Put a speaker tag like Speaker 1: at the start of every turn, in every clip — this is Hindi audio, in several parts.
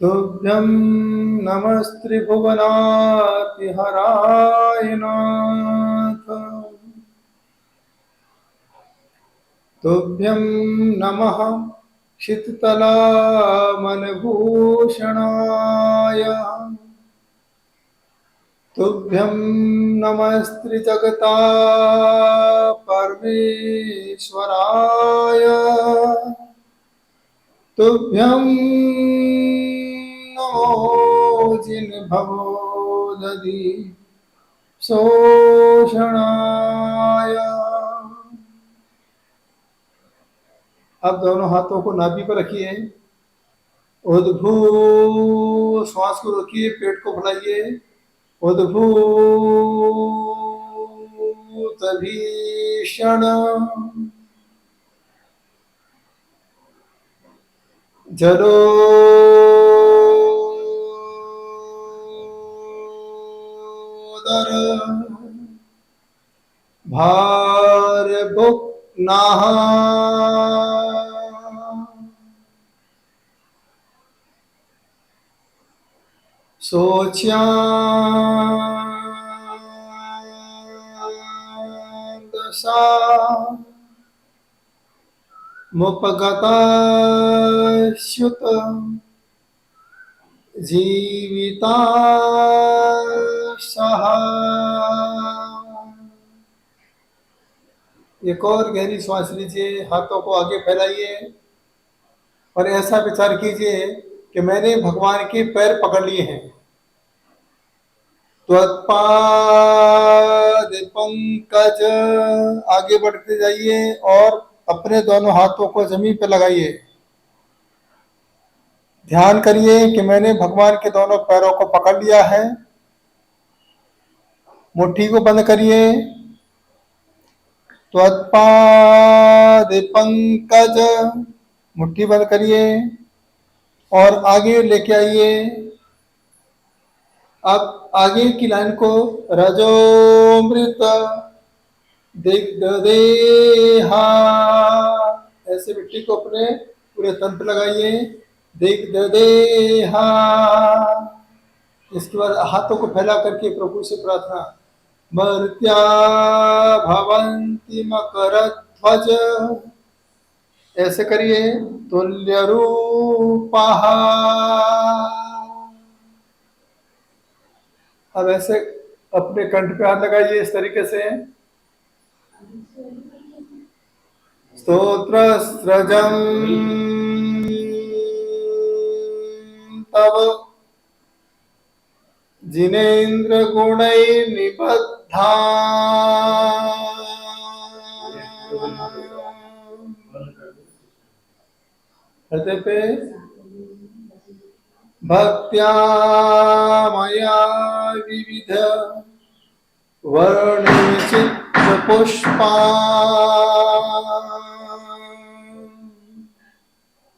Speaker 1: तुभ्यं नमस्त्रिभुवनातिहराय नाथ। तुभ्यं नमः शीततलामनभूषणाय। तुभ्यं नमस्त्रिजगतापरमेश्वराय। तुभ्यं नमो जिन्भवो दधि शोषणाय। अब दोनों हाथों को नाभि पर रखिए। उद्भूत श्वास को रोकिए, पेट को फैलाइए। उद्भूत भीषण जलोदर भार भुक नाहा। शोच्यादशा मुपगताच्युत जीविता सहा। एक और गहरी सांस लीजिए, हाथों को आगे फैलाइए और ऐसा विचार कीजिए कि मैंने भगवान के पैर पकड़ लिए हैं। त्वत्पाद पंकज, आगे बढ़ते जाइए और अपने दोनों हाथों को जमीन पर लगाइए। ध्यान करिए कि मैंने भगवान के दोनों पैरों को पकड़ लिया है। मुट्ठी को बंद करिए। त्वत्पाद पंकज, मुट्ठी बंद करिए और आगे लेके आइए। अब आगे की लाइन को रजोमृत दिग्देहा, ऐसे मिट्टी को अपने पूरे तन पे लगाइए। दिग्देहा, इसके बाद हाथों को फैला करके प्रभु से प्रार्थना। मर्त्या भवन्ति मकरध्वज, ऐसे करिए। तुल्य रूपः, अब ऐसे अपने कंठ पे हाथ लगाइए इस तरीके से। स्तोत्र स्रजम तव जिनेन्द्र गुणै निबद्धा। हृदय पे भक्त्या मया विविध वर्ण चित्र पुष्पा,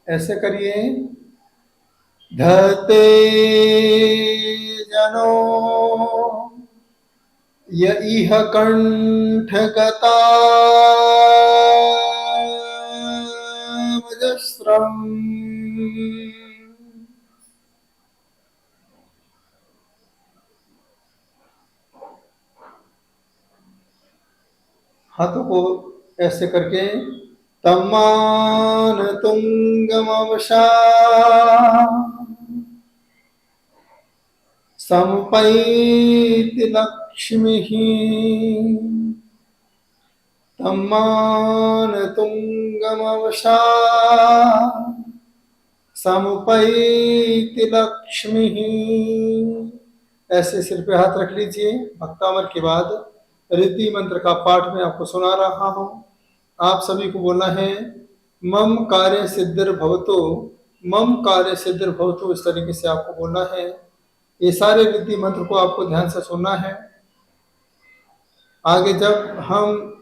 Speaker 1: ऐसे करिए। धते जनो यह कंठ गता वजस्रम। हाथों को ऐसे करके तम्मान तुंगमवशा संपैति लक्ष्मीः। तम्मान तुंगमवशा समुपैति लक्ष्मीः, ऐसे सिर पे हाथ रख लीजिए। भक्तामर के बाद रिद्धि मंत्र का पाठ मैं आपको सुना रहा हूं। आप सभी को बोलना है मम कार्य सिद्धिर भवतु, मम कार्य सिद्धिर भवतु, इस तरीके से आपको बोलना है। ये सारे रिद्धि मंत्र को आपको ध्यान से सुनना है। आगे जब हम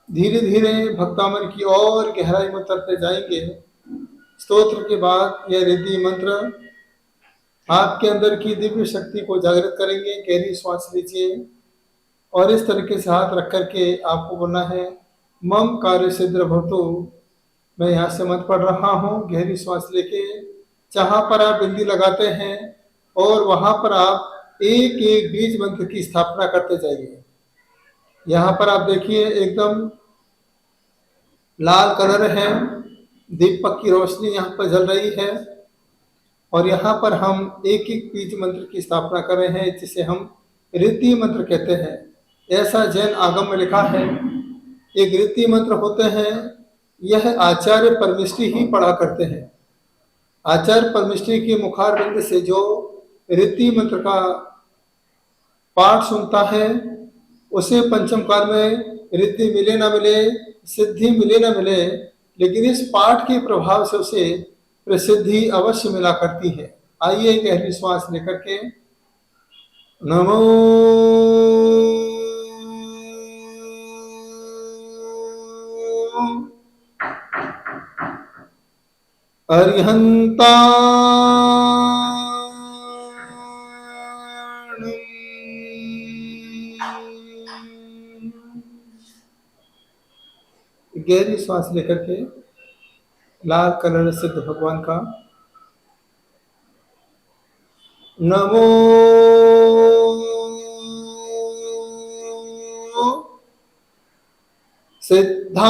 Speaker 1: धीरे धीरे भक्तामन की और गहराई में उतरते जाएंगे। स्तोत्र के बाद यह रिद्धि मंत्र आपके अंदर की दिव्य शक्ति को जागृत करेंगे। गहरी श्वास लीजिए और इस तरीके से हाथ रख करके आपको बोलना है, मम कार्य सिद्ध भवतु। मैं यहाँ से मंत्र पढ़ रहा हूँ। गहरी श्वास लेके जहां पर आप बिंदी लगाते हैं और वहां पर आप एक एक बीज मंत्र की स्थापना करते जाइए। यहाँ पर आप देखिए एकदम लाल कलर है, दीपक की रोशनी यहाँ पर जल रही है और यहाँ पर हम एक एक बीज मंत्र की स्थापना कर रहे हैं, जिसे हम रिद्धि मंत्र कहते हैं। ऐसा जैन आगम में लिखा है। एक रिद्धि मंत्र होते हैं, यह आचार्य परमिष्ठी ही पढ़ा करते हैं। आचार्य परमिष्ठी के मुखारबिंद से जो रिद्धि मंत्र का पाठ सुनता है, उसे पंचम काल में रिद्धि मिले ना मिले, सिद्धि मिले ना मिले, लेकिन इस पाठ के प्रभाव से उसे प्रसिद्धि अवश्य मिला करती है। आइए गहरी श्वास लेकर के नमो अरिहंता गहरी श्वास लेकर के लाल कलर सिद्ध भगवान का नमो सिद्धाणम।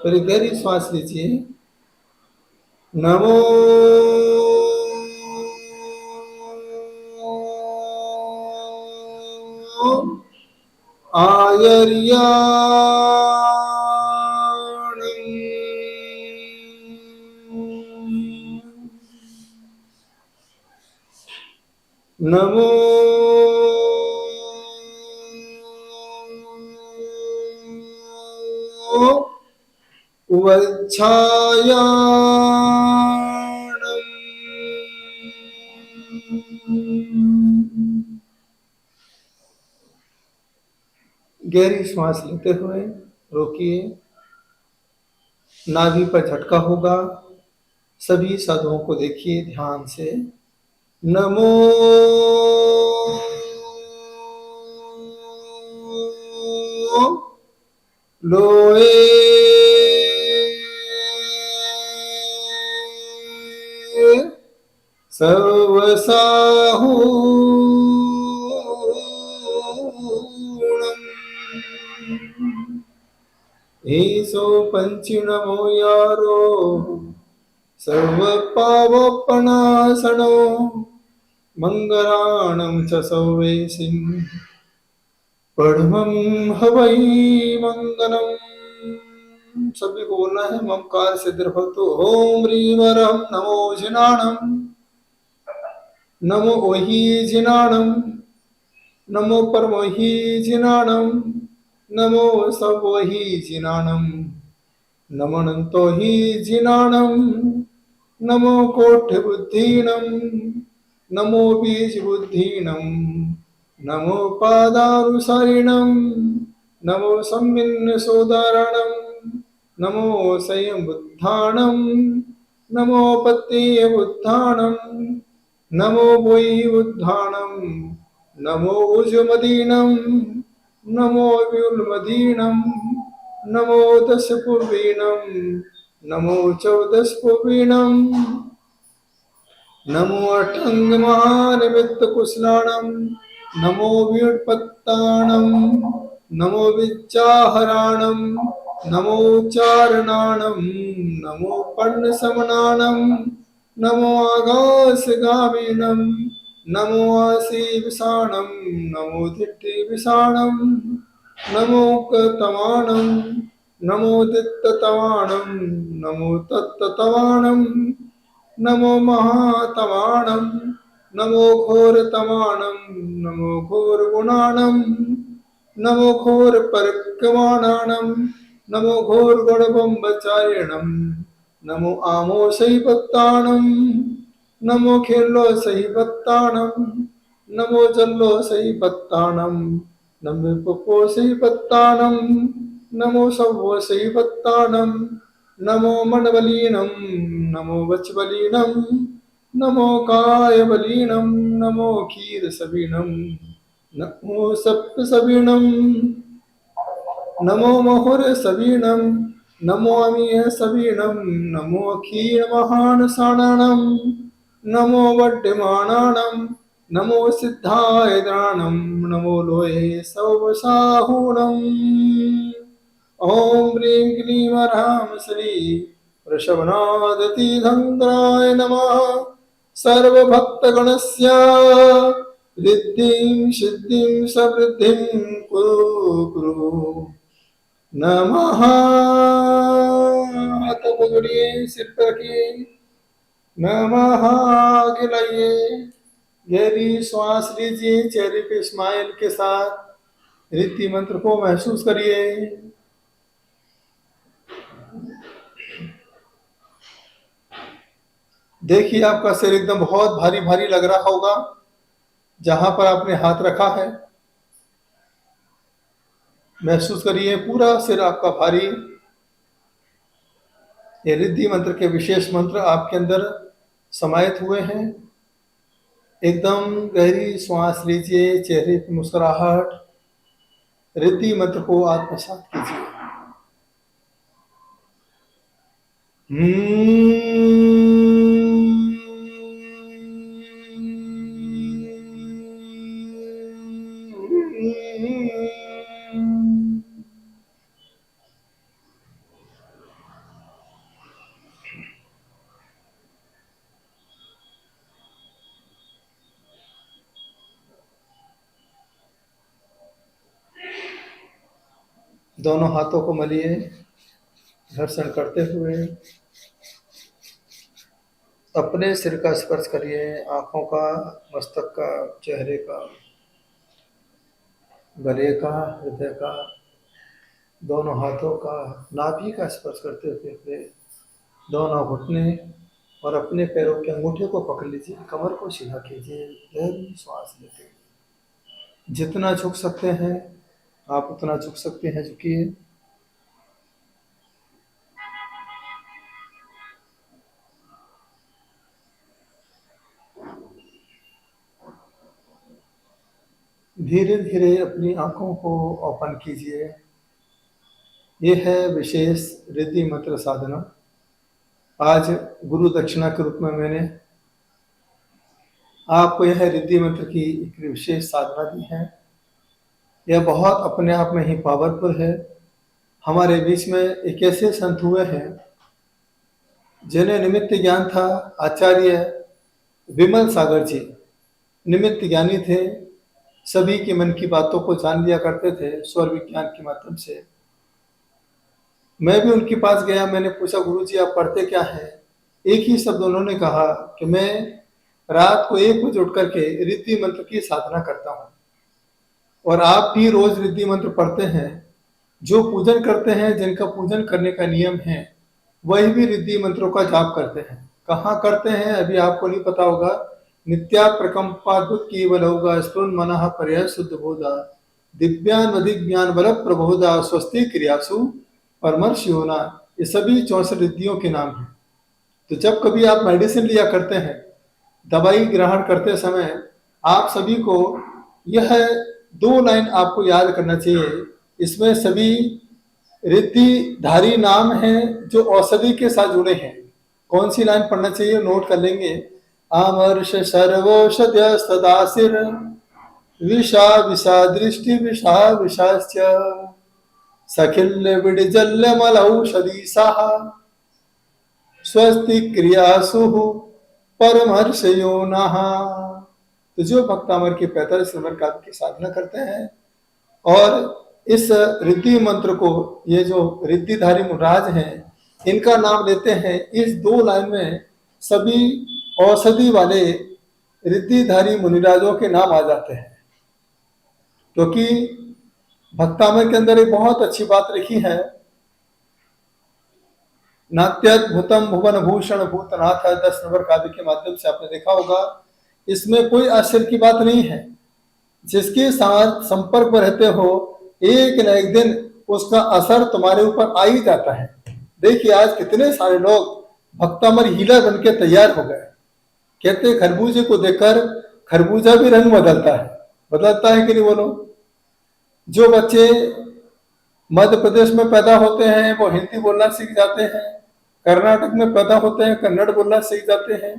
Speaker 1: फिर गहरी श्वास लीजिए, नमो नमो गहरी श्वास लेते हुए रोकिए। नाभि पर झटका होगा। सभी साधुओं को देखिए ध्यान से। नमो लोए सर्वसाहू ईसो पंचिणमो यारो सर्व पावपनासनो मंगलाणं च सौवेसिं पढ़मं हवै मंगलम। सभी को बोलना है, ममकार सिद्धिर्भवतु। ओम ह्रीं वरं नमो जिनाणं, नमो ओहि जिनाणं, नमो परमोहि जिनाणं, नमो सवोहि जिनाणं, नमो अनंतो हि जिनाणं, नमो कोटि बुद्धीणं, नमो बीज बुद्धीणं, नमो पादानुसारिणं, नमो सम्मिन्न सोदारणं, नमो संयम बुद्धाणं, नमो पत्य बुद्धाणं, नमो वै बुद्धाणं, नमो उजमदीनं, नमो व्युल्मदीनं, नमो दशपुर्वीणं, नमो चौदशपुर्वीणं, नमो अटंग महानिमित्त कुशलाणं, नमो व्युत्पत्ताणं, नमो विच्चाहराणं, नमो चारणाणं, नमो पर्णसमनाणं, नमो आकाशगामिनं, नमो आसीविषाणं, नमो दिट्टिविषाणं, नमो कतवाणं, नमो दित्ततवाणं, नमो तत्ततवाणं, नमो महातवाणं, नमो घोरतवाणं, नमो घोरगुणाणं, नमो घोर परिक्रमाणां, नमो घोर गणबम्बचारिणं, नमो आमोषैभक्ताणं, नमो खेलो सही पत्ताणम, नमो जल्लो सही पत्ताणम, नमो पप्पो सही पत्ताणम, नमो सव्वो सही पत्ताणम, नमो मनबलीनम, नमो वचबलीनम, नमो काय बलीनम, नमो खीर सबीनम, नमो सप्त सबीनम, नमो महुर सबीनम, नमो अमीय सबीनम, नमो खीर महान साणनम, नमो वड्डमाणानम, नमो सिद्धाय दानम, नमो लोहे सौसाहूणम। ओम ह्रीं क्लीं ह्रां श्री वृषभनादतीधन्द्राय नमः। सर्वभक्तगणस्य रिद्धिं सिद्धिं समृद्धिं कुरु कुरु। नमः। हाथ पकड़िए, सिर पर रखिए। नमः। गिलाइए, गहरी श्वास लीजिए, चेहरे पे स्माइल के साथ रिद्धि मंत्र को महसूस करिए। देखिए आपका सिर एकदम बहुत भारी भारी लग रहा होगा जहां पर आपने हाथ रखा है। महसूस करिए पूरा सिर आपका भारी। ये रिद्धि मंत्र के विशेष मंत्र आपके अंदर समाहित हुए हैं। एकदम गहरी श्वास लीजिए, चेहरे की मुस्कुराहट, रिद्धि मंत्र को आत्मसात कीजिए। दोनों हाथों को मलिए, घर्षण करते हुए अपने सिर का स्पर्श करिए, आंखों का, मस्तक का, चेहरे का, गले का, हृदय का, दोनों हाथों का, नाभि का स्पर्श करते हुए दोनों घुटने और अपने पैरों के अंगूठे को पकड़ लीजिए, कमर को सीधा कीजिए, गहरी श्वास लेते हुए जितना झुक सकते हैं आप उतना झुक सकते हैं, झुकिए। धीरे धीरे अपनी आंखों को ओपन कीजिए। ये है विशेष रिद्धि मंत्र साधना। आज गुरु दक्षिणा के रूप में मैंने आपको यह रिद्धि मंत्र की एक विशेष साधना दी है। यह बहुत अपने आप में ही पावरफुल है। हमारे बीच में एक ऐसे संत हुए हैं जिन्हें निमित्त ज्ञान था। आचार्य विमल सागर जी निमित्त ज्ञानी थे, सभी के मन की बातों को जान लिया करते थे स्वर विज्ञान के माध्यम से। मैं भी उनके पास गया, मैंने पूछा गुरुजी आप पढ़ते क्या हैं? एक ही शब्द उन्होंने कहा कि मैं रात को 1 बजे उठ करके रिद्धि मंत्र की साधना करता हूँ। और आप भी रोज रिद्धि मंत्र पढ़ते हैं। जो पूजन करते हैं, जिनका पूजन करने का नियम है, वही भी रिद्धि मंत्रों का जाप करते हैं। कहाँ करते हैं अभी आपको नहीं पता होगा। नित्या प्रकंपाद्भुत केवल होगा, स्फुरन मनः पर्याय शुद्ध बोधा, दिव्यान अधिज्ञान बल प्रबोधा, स्वस्ति क्रियासु परमर्श योना। ये सभी 64 रिद्धियों के नाम हैं। तो जब कभी आप मेडिसिन लिया करते हैं, दवाई ग्रहण करते समय, आप सभी को यह 2 लाइन आपको याद करना चाहिए। इसमें सभी रिद्धिधारी नाम हैं जो औषधि के साथ जुड़े हैं। कौन सी लाइन पढ़ना चाहिए नोट कर लेंगे। आमर्ष सर्वौषध्य सदाशिर, विषा विषा दृष्टि विषा विषाश्च, सखिल्य विडजल्य मलौषधीसाः, स्वस्ति क्रियासु परमर्श योनः। तो जो भक्तामर के 45 नंबर का की साधना करते हैं और इस रिद्धि मंत्र को, ये जो रिद्धिधारी मुनिराज हैं इनका नाम लेते हैं, इस 2 लाइन में सभी औषधि वाले रिद्धिधारी मुनिराजों के नाम आ जाते हैं। क्योंकि भक्तामर के अंदर एक बहुत अच्छी बात लिखी है। नाट्यद्भुतम भुवन भूषण भूतनाथ 10 नंबर काव्य के माध्यम से आपने देखा होगा। इसमें कोई आश्चर्य की बात नहीं है। जिसके साथ संपर्क में रहते हो एक न एक दिन उसका असर तुम्हारे ऊपर आ ही जाता है। देखिए आज कितने सारे लोग भक्तामर हीला बन के तैयार हो गए। कहते हैं खरबूजे को देखकर खरबूजा भी रंग बदलता है कि नहीं बोलो। जो बच्चे मध्य प्रदेश में पैदा होते हैं वो हिंदी बोलना सीख जाते हैं, कर्नाटक में पैदा होते हैं कन्नड़ बोलना सीख जाते हैं,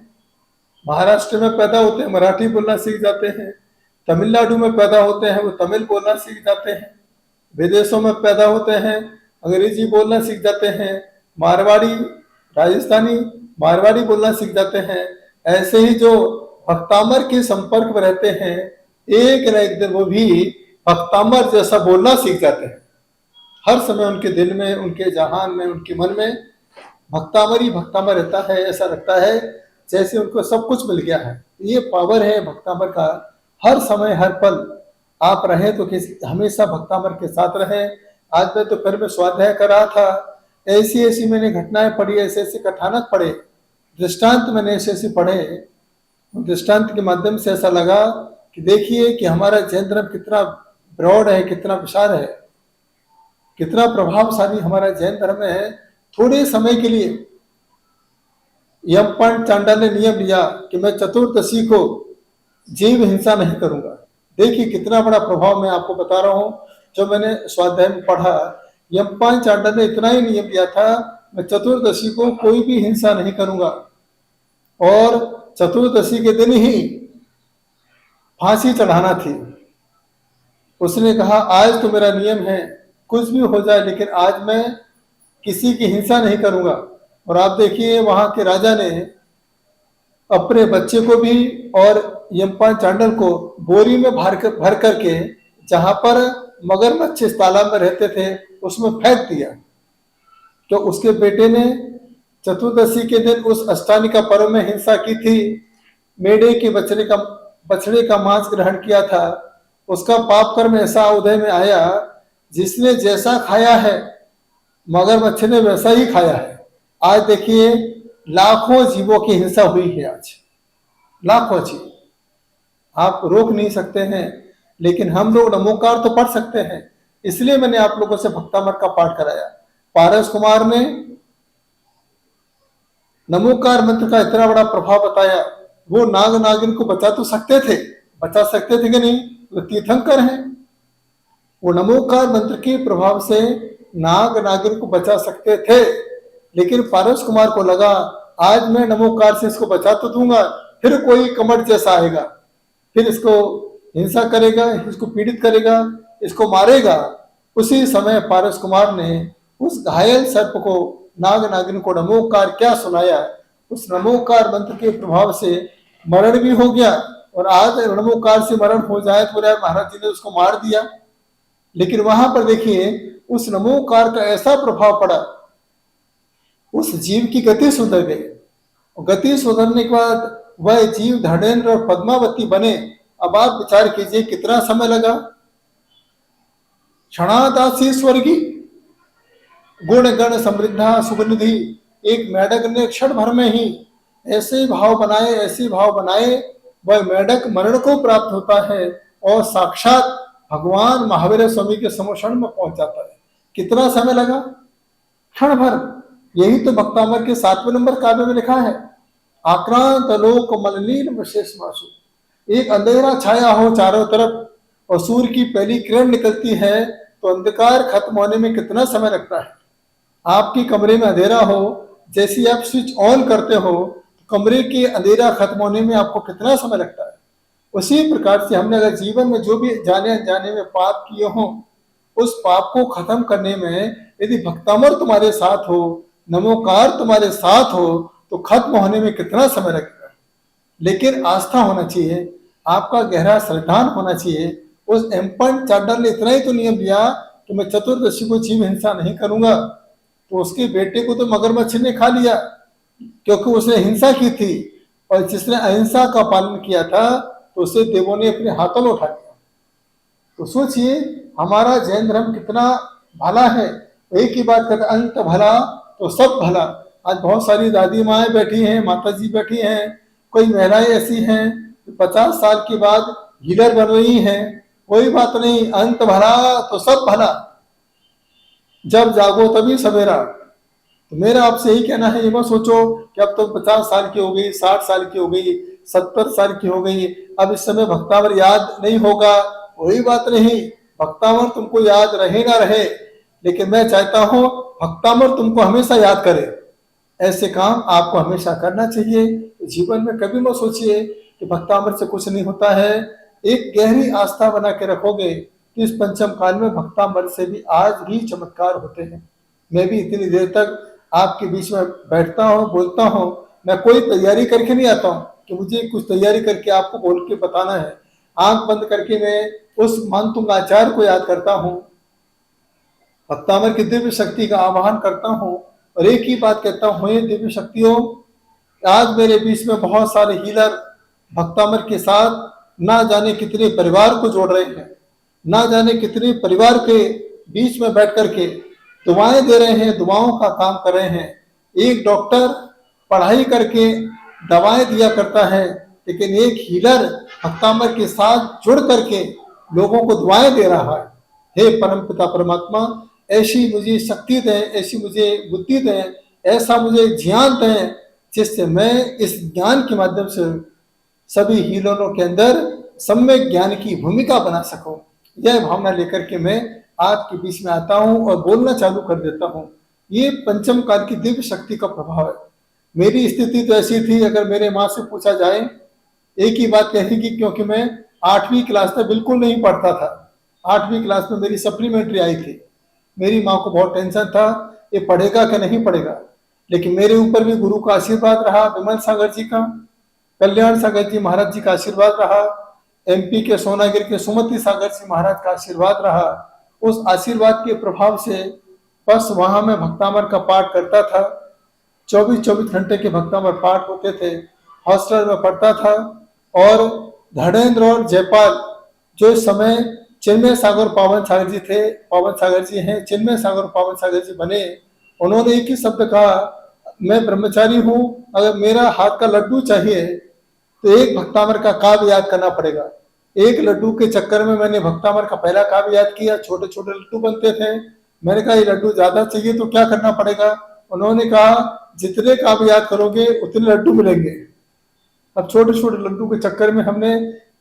Speaker 1: महाराष्ट्र में पैदा होते हैं मराठी बोलना सीख जाते हैं, तमिलनाडु में पैदा होते हैं वो तमिल बोलना सीख जाते हैं, विदेशों में पैदा होते हैं अंग्रेजी बोलना सीख जाते हैं, मारवाड़ी राजस्थानी मारवाड़ी बोलना सीख जाते हैं। ऐसे ही जो भक्तामर के संपर्क में रहते हैं एक न एक दिन वो भी भक्तामर जैसा बोलना सीख जाते हैं। हर समय उनके दिल में, उनके जहान में, उनके मन में भक्तामर ही भक्तामर रहता है। ऐसा लगता है जैसे उनको सब कुछ मिल गया है। ये पावर है भक्तामर का। हर समय हर पल आप रहे तो हमेशा भक्तामर के साथ रहे। आज मैं दोपहर में स्वाध्याय कर रहा था, ऐसी ऐसी मैंने घटनाएं पढ़ी, ऐसे ऐसे कथानक पढ़े, दृष्टांत मैंने ऐसे ऐसे पढ़े। दृष्टांत के माध्यम से ऐसा लगा कि देखिए कि हमारा जैन धर्म कितना ब्रॉड है, कितना विशाल है, कितना प्रभावशाली हमारा जैन धर्म है। थोड़े समय के लिए यमपंड चांडाल ने नियम लिया कि मैं चतुर्दशी को जीव हिंसा नहीं करूंगा। देखिए कितना बड़ा प्रभाव मैं आपको बता रहा हूं। जो मैंने स्वाध्याय में पढ़ा, यमपान चांडाल ने इतना ही नियम लिया था, मैं चतुर्दशी को कोई भी हिंसा नहीं करूंगा। और चतुर्दशी के दिन ही फांसी चढ़ाना थी। उसने कहा आज तो मेरा नियम है कुछ भी हो जाए लेकिन आज मैं किसी की हिंसा नहीं करूंगा। और आप देखिए वहां के राजा ने अपने बच्चे को भी और यमपान चांडाल को बोरी में भर करके जहां पर मगरमच्छ इस तालाब में रहते थे उसमें फेंक दिया। तो उसके बेटे ने चतुर्दशी के दिन उस अष्टानी पर्व में हिंसा की थी, मेढे के बछड़े का मांस ग्रहण किया था। उसका पाप कर्म ऐसा उदय में आया, जिसने जैसा खाया है मगरमच्छ ने वैसा ही खाया है। आज देखिए लाखों जीवों की हिंसा हुई है। आज लाखों जीव आप रोक नहीं सकते हैं, लेकिन हम लोग नमोकार तो पढ़ सकते हैं। इसलिए मैंने आप लोगों से भक्तामर का पाठ कराया। पारस कुमार ने नमोकार मंत्र का इतना बड़ा प्रभाव बताया। वो नाग नागिन को बचा सकते थे कि नहीं? वो तीर्थंकर हैं। वो नमोकार मंत्र के प्रभाव से नाग नागिन को बचा सकते थे, लेकिन पारस कुमार को लगा आज मैं नमोकार से इसको बचा तो दूंगा, फिर कोई कमर जैसा आएगा, फिर इसको हिंसा करेगा, इसको पीड़ित करेगा, इसको मारेगा। उसी समय पारस कुमार ने उस घायल सर्प को, नाग नागिन को नमोकार क्या सुनाया। उस नमोकार मंत्र के प्रभाव से मरण भी हो गया। और आज नमोकार से मरण हो जाए तो महाराज जी ने उसको मार दिया। लेकिन वहां पर देखिए उस नमोकार का ऐसा प्रभाव पड़ा, उस जीव की गति सुधर गई। गति सुधरने के बाद वह जीव धर्मेंद्र और पद्मावती बने। अब आप विचार कीजिए कितना समय लगा। क्षणादासी स्वर्गी गुण गण समृद्धा सुगनिधि, एक मेढक ने क्षण भर में ही ऐसे भाव बनाए वह मेढक मरण को प्राप्त होता है और साक्षात भगवान महावीर स्वामी के समोषण में पहुंच जाता है। कितना समय लगा? क्षण भर। यही तो भक्तामर के 7वें नंबर काव्य में लिखा है, आक्रांत लोक मलिनील विशेष मासु। एक अंधेरा छाया हो चारों तरफ और सूर्य की पहली किरण निकलती है तो अंधकार खत्म होने में कितना समय लगता है। आपके कमरे में अंधेरा हो, जैसे आप स्विच ऑन करते हो तो कमरे के अंधेरा खत्म होने में आपको कितना समय लगता है। उसी प्रकार से हमने अगर जीवन में जो भी जाने अनजाने में पाप किए हों, उस पाप को खत्म करने में यदि भक्तामर तुम्हारे साथ हो, नमोकार तुम्हारे साथ हो, तो खत्म होने में कितना समय लगेगा। लेकिन आस्था होना चाहिए, आपका गहरा श्रद्धान होना चाहिए। उस एम्पन चांडाल ने इतना ही तो नियम दिया कि मैं चतुर्दशी को जीव हिंसा नहीं करूंगा, तो उसके बेटे को तो मगरमच्छ ने खा लिया क्योंकि उसने हिंसा की थी। और जिसने अहिंसा का पालन किया था तो उसे देवों ने अपने हाथों में उठा लिया। तो सोचिए हमारा जैन धर्म कितना भला है। एक ही बात कहते, अंत भला तो सब भला। आज बहुत सारी दादी माएँ बैठी हैं, माता जी बैठी हैं, कोई महिलाएं ऐसी हैं 50 साल के बाद हीलर बन रही हैं। कोई बात नहीं, अंत भला तो सब भला, जब जागो तभी सवेरा। तो मेरा आपसे यही कहना है, ये मत सोचो कि अब तो 50 साल की हो गई, 60 साल की हो गई, 70 साल की हो गई, अब इस समय भक्तावर याद नहीं होगा। कोई बात नहीं, भक्तावर तुमको याद रहे ना रहे, लेकिन मैं चाहता हूं भक्तावर तुमको हमेशा याद करे। ऐसे काम आपको हमेशा करना चाहिए। जीवन में कभी मत सोचिए कि भक्तावर से कुछ नहीं होता है। एक गहरी आस्था बना के रखोगे तो इस पंचम काल में भक्तावर से भी आज भी चमत्कार होते हैं। मैं भी इतनी देर तक आपके बीच में बैठता हूँ, बोलता हूँ, मैं कोई तैयारी करके नहीं आता हूँ कि मुझे कुछ तैयारी करके आपको बोल के बताना है। आंख बंद करके मैं उस मानतुंग आचार्य को याद करता हूँ, भक्तावर की दिव्य शक्ति का आवाहन करता हूँ और एक ही बात कहता हूँ, हे दिव्य शक्तियों, आज मेरे बीच में बहुत सारे हीलर भक्तावर के साथ ना जाने कितने परिवार को जोड़ रहे हैं, ना जाने कितने परिवार के बीच में बैठ करके दुआएं दे रहे हैं, दुआओं का काम कर रहे हैं। एक डॉक्टर पढ़ाई करके दवाएं दिया करता है, लेकिन एक हीलर भक्तावर के साथ जुड़ करके लोगों को दुआएं दे रहा है। हे परम पिता परमात्मा, ऐसी मुझे शक्ति दें, ऐसी मुझे बुद्धि दें, ऐसा मुझे ज्ञान दें, जिससे मैं इस ज्ञान के माध्यम से सभी हीलरों के अंदर सम्यक ज्ञान की भूमिका बना सकूं। यह भावना लेकर के मैं आपके बीच में आता हूं और बोलना चालू कर देता हूं। ये पंचम काल की दिव्य शक्ति का प्रभाव है। मेरी स्थिति तो ऐसी थी, अगर मेरे माँ से पूछा जाए एक ही बात कहेगी, क्योंकि मैं 8वीं क्लास में बिल्कुल नहीं पढ़ता था। 8वीं क्लास में मेरी सप्लीमेंट्री आई थी। मेरी माँ को बहुत टेंशन था, ये पढ़ेगा कि नहीं पढ़ेगा, लेकिन मेरे ऊपर भी गुरु का आशीर्वाद रहा, विमल सागर जी का, कल्याण सागर जी महाराज जी का आशीर्वाद रहा, MP के सोनागिर के सुमति सागर जी महाराज का आशीर्वाद रहा। उस आशीर्वाद के प्रभाव से बस वहां मैं भक्तावर का पाठ करता था। 24-24 घंटे के भक्तावर पाठ होते थे। हॉस्टल में पढ़ता था और धर्मेंद्र और जयपाल, जो इस समय चिन्मय सागर पावन सागर जी थे, पावन सागर जी हैं, चिन्मय सागर पावन सागर जी बने, उन्होंने एक ही शब्द कहा, मैं ब्रह्मचारी हूं, अगर मेरा हाथ का लड्डू चाहिए तो एक भक्तावर का काव्य याद करना पड़ेगा। एक लड्डू के चक्कर में मैंने भक्तावर का पहला काव्य याद किया। छोटे छोटे लड्डू बनते थे। मैंने कहा ये लड्डू ज्यादा चाहिए तो क्या करना पड़ेगा? उन्होंने कहा जितने काव्य याद करोगे उतने लड्डू मिलेंगे। अब छोटे छोटे लड्डू के चक्कर में हमने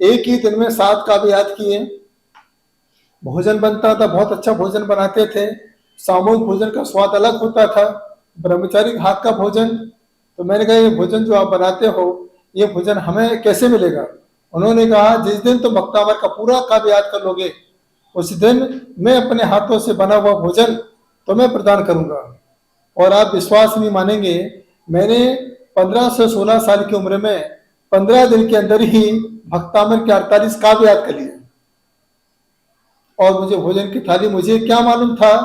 Speaker 1: एक ही दिन में 7 काव्य याद किए। भोजन बनता था, बहुत अच्छा भोजन बनाते थे। सामूहिक भोजन का स्वाद अलग होता था, ब्रह्मचारी हाथ का भोजन। तो मैंने कहा ये भोजन जो आप बनाते हो, ये भोजन हमें कैसे मिलेगा? उन्होंने कहा जिस दिन तुम भक्तावर का पूरा काव्य याद कर लोगे, उस दिन मैं अपने हाथों से बना हुआ भोजन तुम्हें प्रदान करूंगा। और आप विश्वास नहीं मानेंगे, मैंने 15 से 16 साल की उम्र में 15 दिन के अंदर ही भक्तावर के 48 काव्य याद कर लिए। और मुझे भोजन की थाली, मुझे क्या मालूम था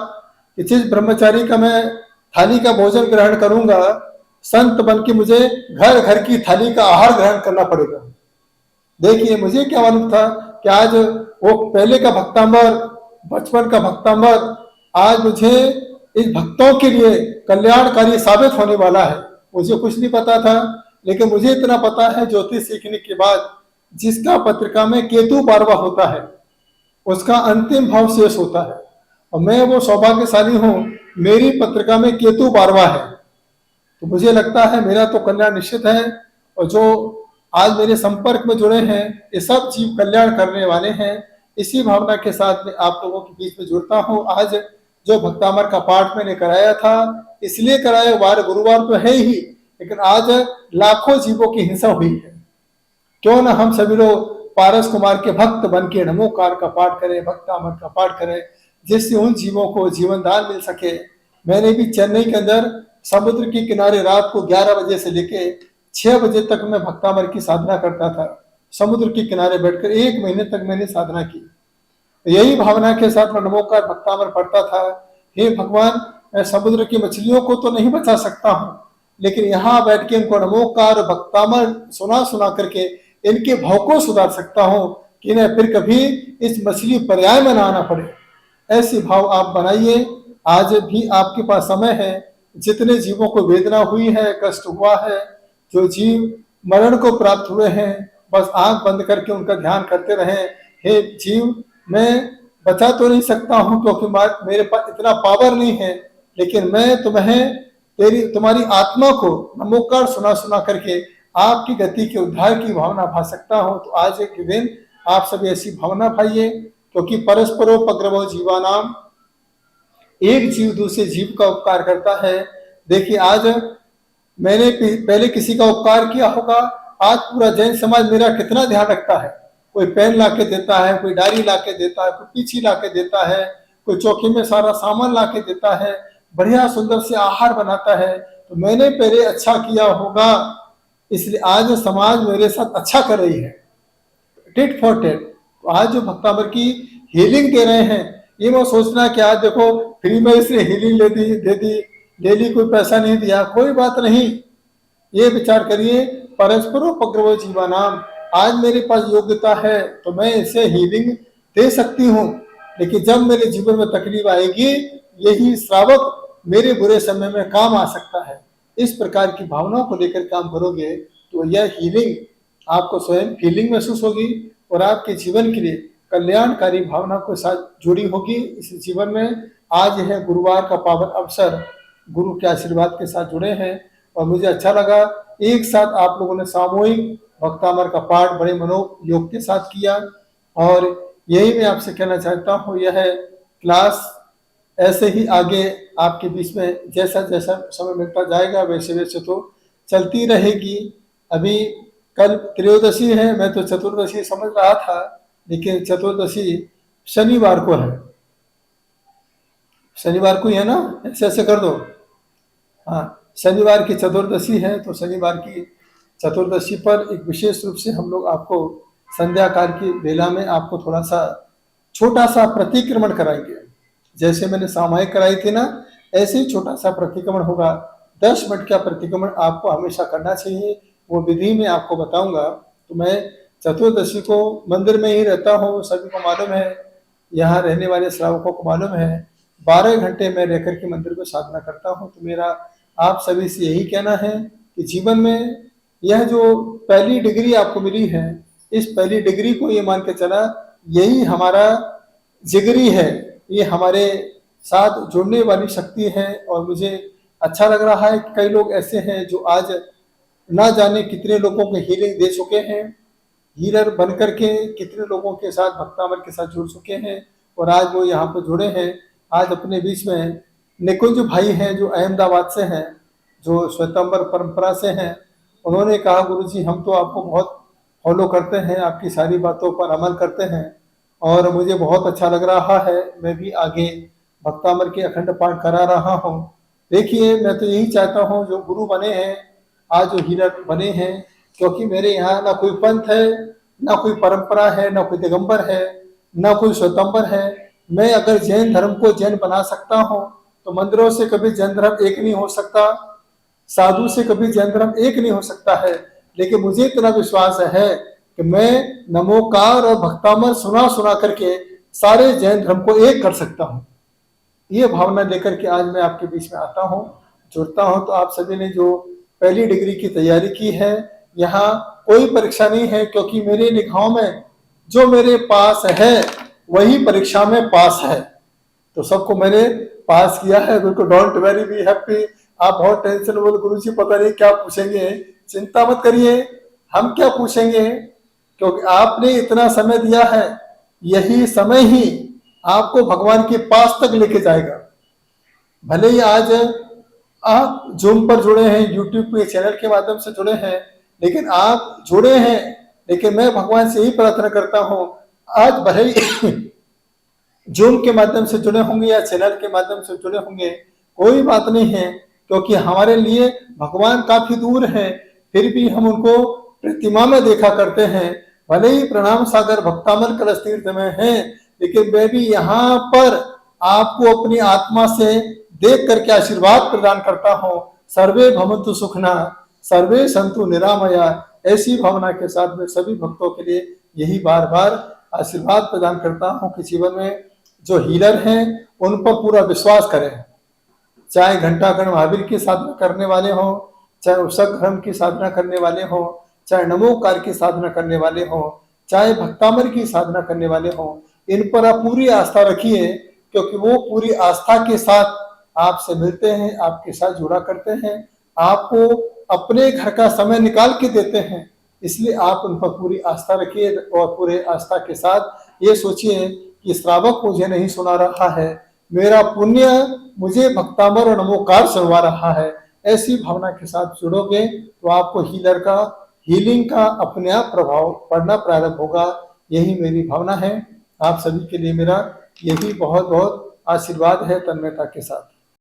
Speaker 1: कि जिस ब्रह्मचारी का मैं थाली का भोजन ग्रहण करूंगा, संत बन के मुझे घर घर की थाली का आहार ग्रहण करना पड़ेगा। देखिए, मुझे क्या मालूम था कि आज वो पहले का भक्तावर, बचपन का भक्तावर आज मुझे इस भक्तों के लिए कल्याणकारी साबित होने वाला है। मुझे कुछ नहीं पता था, लेकिन मुझे इतना पता है ज्योतिष सीखने के बाद, जिसका पत्रिका में केतु 12वां होता है उसका अंतिम भाव शेष होता है। और मैं वो सौभाग्यशाली हूँ, मेरी पत्रिका में केतु 12वां है। तो मुझे लगता है मेरा तो कल्याण निश्चित है। और जो आज मेरे संपर्क में जुड़े हैं, ये सब जीव कल्याण करने वाले हैं। इसी भावना के साथ में आप लोगों के बीच में जुड़ता हूँ। आज जो भक्तावर का पाठ मैंने कराया था, इसलिए कराया, वार गुरुवार तो है ही, लेकिन आज लाखों जीवों की हिंसा हुई है। क्यों ना हम सभी लोग पारस कुमार के भक्त बन के नमोकार का पाठ करें, भक्तावर का पाठ करें, जिससे उन जीवों को जीवन दान मिल सके। मैंने भी चेन्नई के अंदर समुद्र के किनारे रात को 11 बजे से लेके 6 बजे तक मैं भक्तावर की साधना करता था। समुद्र के किनारे बैठकर 1 महीने तक मैंने साधना की। यही भावना के साथ मैं नमोकार भक्तावर पढ़ता था। हे भगवान, मैं समुद्र की मछलियों को तो नहीं बचा सकता हूँ, लेकिन यहाँ बैठ के इनको नमोकार भक्तावर सुना सुना करके इनके भाव को सुधार सकता हूँ कि इन्हें फिर कभी इस मछली पर्याय में ना आना पड़े। ऐसे भाव आप बनाइए। आज भी आपके पास समय है, जितने जीवों को वेदना हुई है, कष्ट हुआ है, जो जीव मरण को प्राप्त हुए हैं, बस आंख बंद करके उनका ध्यान करते रहें। हे जीव, मैं बचा तो नहीं सकता हूं क्योंकि मेरे पास इतना पावर नहीं है, लेकिन मैं तुम्हारी आत्मा को नमोकार सुना सुना करके आपकी गति के उद्धार की भावना भा सकता हूं। तो आज के दिन आप सभी ऐसी भावना भाइये, क्योंकि परस्परोपद्रवो जीवानाम, एक जीव दूसरे जीव का उपकार करता है। देखिए, आज मैंने पहले किसी का उपकार किया होगा, आज पूरा जैन समाज मेरा कितना ध्यान रखता है। कोई पेन लाके देता है, कोई डायरी लाके देता है, कोई पीछी लाके देता है, कोई चौकी में सारा सामान लाके देता है, बढ़िया सुंदर से आहार बनाता है। तो मैंने पहले अच्छा किया होगा, इसलिए आज समाज मेरे साथ अच्छा कर रही है, टिट फॉर टेट। तो आज जो भक्तामर की हीलिंग दे रहे हैं, ये मैं सोचना कि आज देखो फ्री में इसने हीलिंग ले ली, कोई पैसा नहीं दिया, कोई बात नहीं। ये विचार करिए, परस्परोपद्रवो जीवानाम, आज मेरे पास योग्यता है तो मैं इसे हीलिंग दे सकती हूँ, लेकिन जब मेरे जीवन में तकलीफ आएगी, यही श्रावक मेरे बुरे समय में काम आ सकता है। इस प्रकार की भावनाओं को लेकर काम करोगे तो यह हीलिंग आपको स्वयं फीलिंग महसूस होगी और आपके जीवन के लिए कल्याणकारी भावना के साथ जुड़ी होगी। इस जीवन में आज है गुरुवार का पावन अवसर, गुरु के आशीर्वाद के साथ जुड़े हैं और मुझे अच्छा लगा एक साथ आप लोगों ने सामूहिक भक्तामर का पाठ बड़े मनोयोग के साथ किया। और यही मैं आपसे कहना चाहता हूँ, यह क्लास ऐसे ही आगे आपके बीच में जैसा जैसा समय मिलता जाएगा वैसे वैसे तो चलती रहेगी। अभी कल त्रयोदशी है, मैं तो चतुर्दशी समझ रहा था, लेकिन चतुर्दशी शनिवार को है, शनिवार को ही है ना, ऐसे ऐसे कर दो। हाँ, शनिवार की चतुर्दशी है, तो शनिवार की चतुर्दशी पर एक विशेष रूप से हम लोग आपको संध्या काल की बेला में आपको थोड़ा सा छोटा सा प्रतिक्रमण कराएंगे। जैसे मैंने सामायिक कराई थी ना, ऐसे ही छोटा सा प्रतिक्रमण होगा। 10 मिनट का प्रतिक्रमण आपको हमेशा करना चाहिए, वो विधि में आपको बताऊंगा। तो मैं चतुर्दशी को मंदिर में ही रहता हूँ, सभी को मालूम है, यहाँ रहने वाले श्रावकों को मालूम है। 12 घंटे मैं रहकर के मंदिर में साधना करता हूँ। तो मेरा आप सभी से यही कहना है कि जीवन में यह जो पहली डिग्री आपको मिली है, इस पहली डिग्री को ये मान के चला, यही हमारा जिगरी है, ये हमारे साथ जुड़ने वाली शक्ति है। और मुझे अच्छा लग रहा है कि कई लोग ऐसे हैं जो आज ना जाने कितने लोगों को हीलिंग दे चुके हैं, हीलर बन करके कितने लोगों के साथ भक्तामर के साथ जुड़ चुके हैं और आज वो यहाँ पर जुड़े हैं। आज अपने बीच में निकुंज भाई हैं जो अहमदाबाद से हैं, जो श्वेतांबर परंपरा से हैं। उन्होंने कहा, गुरुजी हम तो आपको बहुत फॉलो करते हैं, आपकी सारी बातों पर अमल करते हैं और मुझे बहुत अच्छा लग रहा है, मैं भी आगे भक्तामर के अखंड पाठ करा रहा हूँ। देखिए, मैं तो यही चाहता हूँ जो गुरु बने हैं, आज जो हीलर बने हैं, क्योंकि मेरे यहाँ ना कोई पंथ है, ना कोई परंपरा है, ना कोई दिगंबर है, ना कोई श्वेतांबर है। मैं अगर जैन धर्म को जैन बना सकता हूँ तो मंदिरों से कभी जैन धर्म एक नहीं हो सकता, साधु से कभी जैन धर्म एक नहीं हो सकता है। लेकिन मुझे इतना विश्वास है कि मैं नमोकार और भक्तामर सुना सुना करके सारे जैन धर्म को एक कर सकता हूँ। ये भावना लेकर के आज मैं आपके बीच में आता हूँ, जुड़ता हूँ। तो आप सभी ने जो पहली डिग्री की तैयारी की है, यहाँ कोई परीक्षा नहीं है, क्योंकि मेरे निगाहों में जो मेरे पास है वही परीक्षा में पास है। तो सबको मैंने पास किया है, बिल्कुल डोंट वेरी बी हैप्पी। आप बहुत टेंशन बोले, गुरुजी पता नहीं क्या पूछेंगे, चिंता मत करिए, हम क्या पूछेंगे, क्योंकि आपने इतना समय दिया है, यही समय ही आपको भगवान के पास तक लेके जाएगा। भले ही आज आप जूम पर जुड़े हैं, यूट्यूब पे चैनल के माध्यम से जुड़े हैं, लेकिन आप जुड़े हैं, लेकिन मैं भगवान से यही प्रार्थना करता हूँ, आज भले ही जूम के माध्यम से जुड़े होंगे या चैनल के माध्यम से जुड़े होंगे, कोई बात नहीं है, क्योंकि हमारे लिए भगवान काफी दूर है, फिर भी हम उनको प्रतिमा में देखा करते हैं। भले ही प्रणाम सागर भक्तामर कलश तीर्थ में है, लेकिन मैं भी यहाँ पर आपको अपनी आत्मा से देख करके आशीर्वाद प्रदान करता हूँ। सर्वे भवन्तु सुखना, सर्वे संतु निरामया। ऐसी भावना के साथ मैं सभी भक्तों के लिए यही बार बार आशीर्वाद प्रदान करता हूँ कि जीवन में जो हीलर हैं उन पर पूरा विश्वास करें। चाहे घंटागण महावीर की साधना करने वाले हों, चाहे उषक धर्म की साधना करने वाले हों, चाहे नमोकार की साधना करने वाले हों, चाहे भक्तामर की साधना करने वाले हों, इन पर आप पूरी आस्था रखिए, क्योंकि वो पूरी आस्था के साथ आपसे मिलते हैं, आपके साथ जुड़ा करते हैं, आपको अपने घर का समय निकाल के देते हैं। इसलिए आप उन पर पूरी आस्था रखिए और पूरे आस्था के साथ ये सोचिए कि श्रावक मुझे नहीं सुना रहा है, मेरा पुण्य मुझे भक्तामर और नमोकार सुनवा रहा है। ऐसी भावना के साथ जुड़ोगे तो आपको हीलिंग का अपने आप प्रभाव पड़ना प्रारंभ होगा। यही मेरी भावना है। आप सभी के लिए मेरा यही बहुत बहुत आशीर्वाद है तन्मयता के साथ।